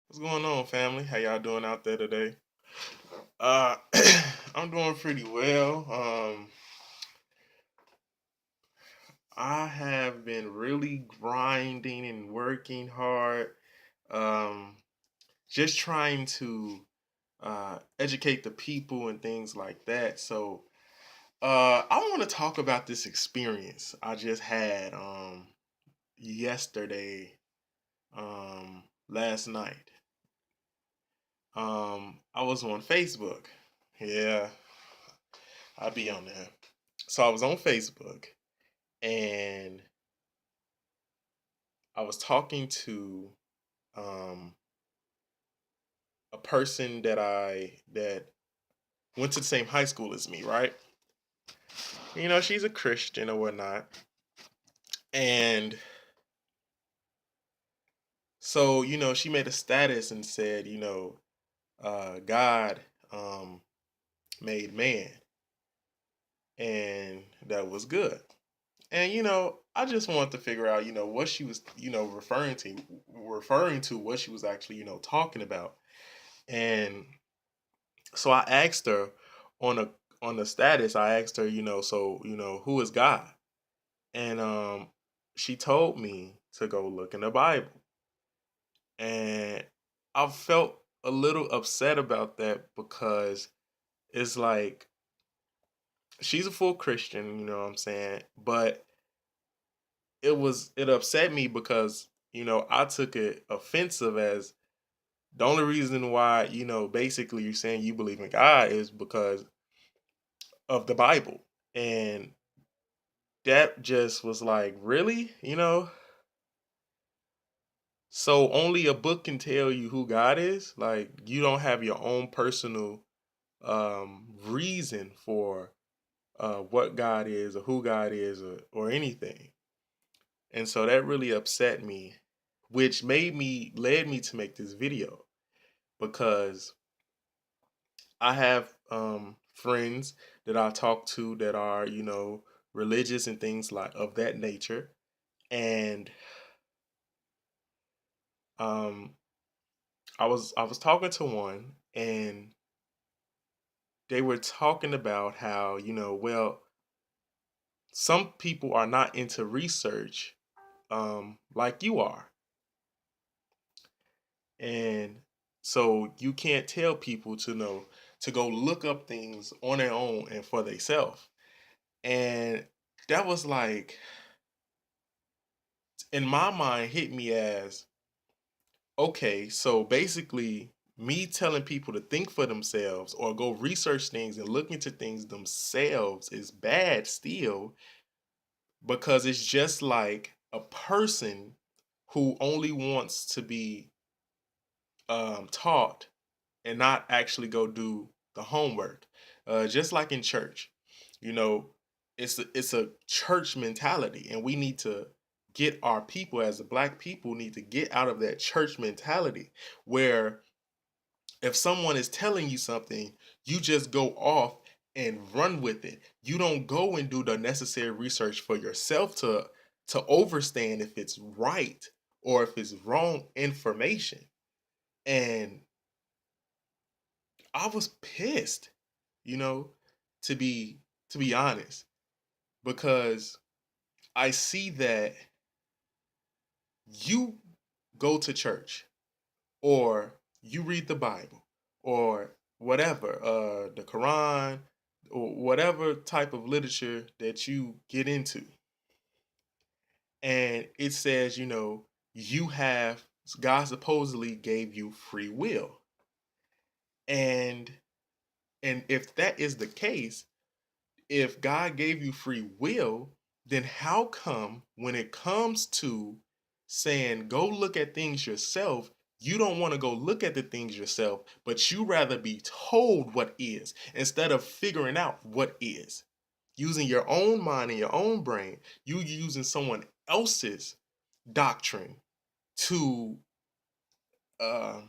What's going on, family? How y'all doing out there today? Uh, I'm doing pretty well. I have been really grinding and working hard. Um, just trying to educate the people and things like that. I want to talk about this experience I just had yesterday, last night. I was on Facebook. Yeah, I'll be on there. So I was on Facebook and I was talking to um, a person that went to the same high school as me, right? She's a Christian or whatnot, and so she made a status and said, God made man, and that was good. And I just wanted to figure out, what she was, referring to what she was actually, talking about. And so I asked her on a on the status, I asked her, who is God? And she told me to go look in the Bible. And I felt a little upset about that because it's like she's a full Christian, you know what I'm saying? But it upset me because, I took it offensive as the only reason why, basically you're saying you believe in God is because of the Bible. And that just was like, really? So only a book can tell you who God is? Like you don't have your own personal reason for what God is or who God is or anything. And so that really upset me, which led me to make this video because I have friends that I talk to that are, religious and things like of that nature. And um I was talking to one and they were talking about how, well, some people are not into research like you are. And so you can't tell people to go look up things on their own and for themselves. And that was like in my mind hit me as okay, so basically me telling people to think for themselves or go research things and look into things themselves is bad still because it's just like a person who only wants to be taught and not actually go do the homework. Just like in church, you know, it's a church mentality, and we need to get our people as the black people need to get out of that church mentality where if someone is telling you something, you just go off and run with it. You don't go and do the necessary research for yourself to understand if it's right or if it's wrong information. And I was pissed, you know, to be to be honest, because I see that you go to church or you read the Bible or whatever, the Quran or whatever type of literature that you get into. And it says, you have God supposedly gave you free will. And if that is the case, if God gave you free will, then how come when it comes to saying go look at things yourself, you don't want to go look at the things yourself, but you rather be told what is instead of figuring out what is? Using your own mind and your own brain, you using someone else's doctrine to uh,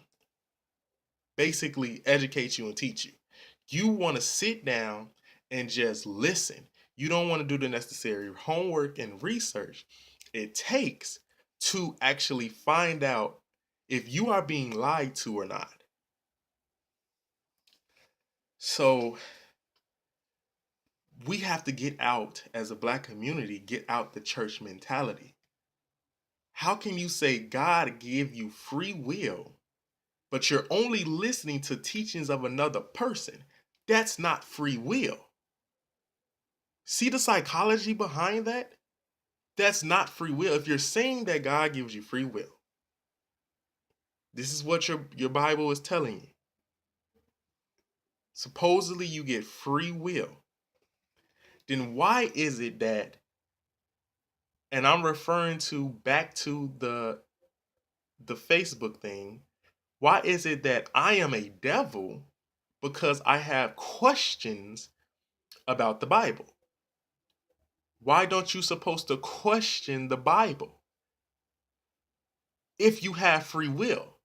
basically educate you and teach you. You want to sit down and just listen. You don't want to do the necessary homework and research it takes to actually find out if you are being lied to or not. So we have to get out, as a Black community, get out the church mentality. How can you say God gave you free will, but you're only listening to teachings of another person? That's not free will. See the psychology behind that? That's not free will. If you're saying that God gives you free will, this is what your Bible is telling you. Supposedly you get free will. Then why is it that, and I'm referring to back to the Facebook thing, why is it that I am a devil because I have questions about the Bible? Why don't you supposed to question the Bible if you have free will?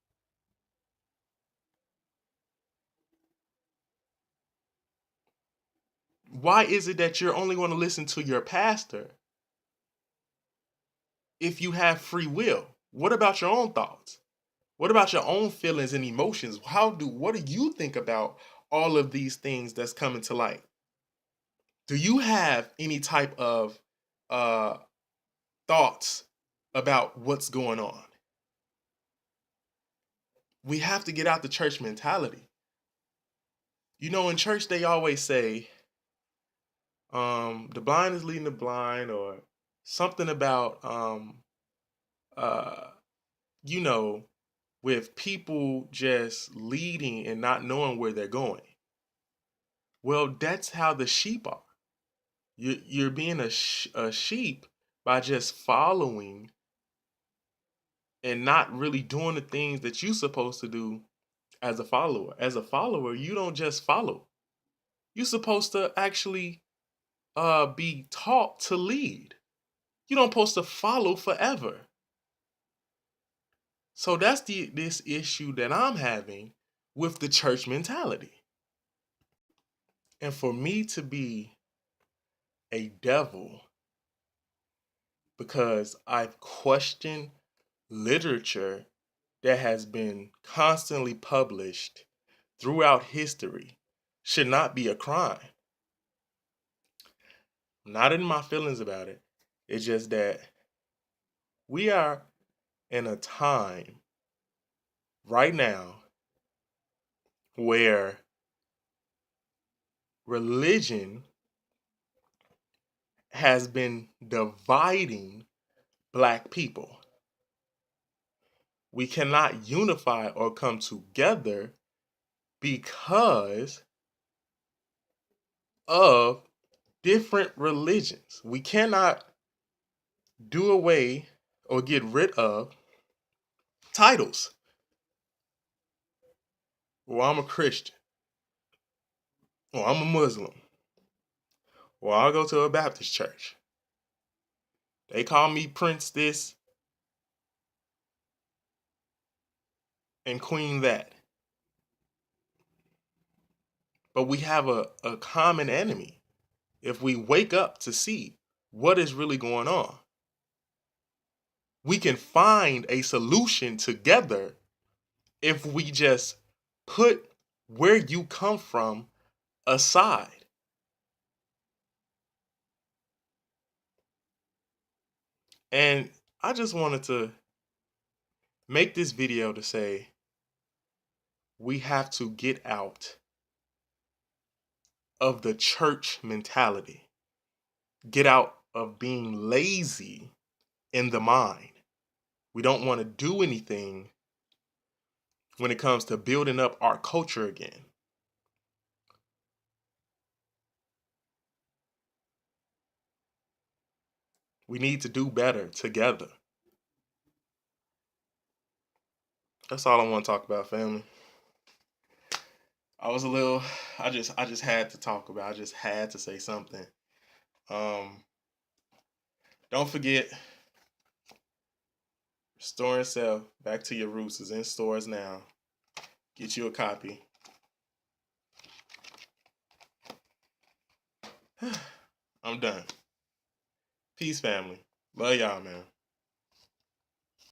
Why is it that you're only going to listen to your pastor if you have free will? What about your own thoughts? What about your own feelings and emotions? What do you think about all of these things that's coming to light? Do you have any type of uh, thoughts about what's going on? We have to get out the church mentality. You know, in church they always say, the blind is leading the blind, or something about uh, you know, with people just leading and not knowing where they're going. Well, that's how the sheep are. You're being a sheep by just following and not really doing the things that you're supposed to do as a follower. As a follower, you don't just follow. You're supposed to actually be taught to lead. You don't supposed to follow forever. So that's this issue that I'm having with the church mentality. And for me to be a devil because I've questioned literature that has been constantly published throughout history should not be a crime. I'm not in my feelings about it. It's just that we are in a time right now where religion has been dividing Black people. We cannot unify or come together because of different religions. We cannot do away or get rid of titles. Well, I'm a Christian, or I'm a Muslim, or I'll go to a Baptist church. They call me Prince this and Queen that. But we have a common enemy if we wake up to see what is really going on. We can find a solution together if we just put where you come from aside. And I just wanted to make this video to say we have to get out of the church mentality. Get out of being lazy in the mind. We don't want to do anything when it comes to building up our culture again. We need to do better together. That's all I want to talk about, family. I just had to talk about. I just had to say something. Don't forget, Restoring Self, Back to Your Roots is in stores now. Get you a copy. I'm done. Peace, family. Love y'all, man.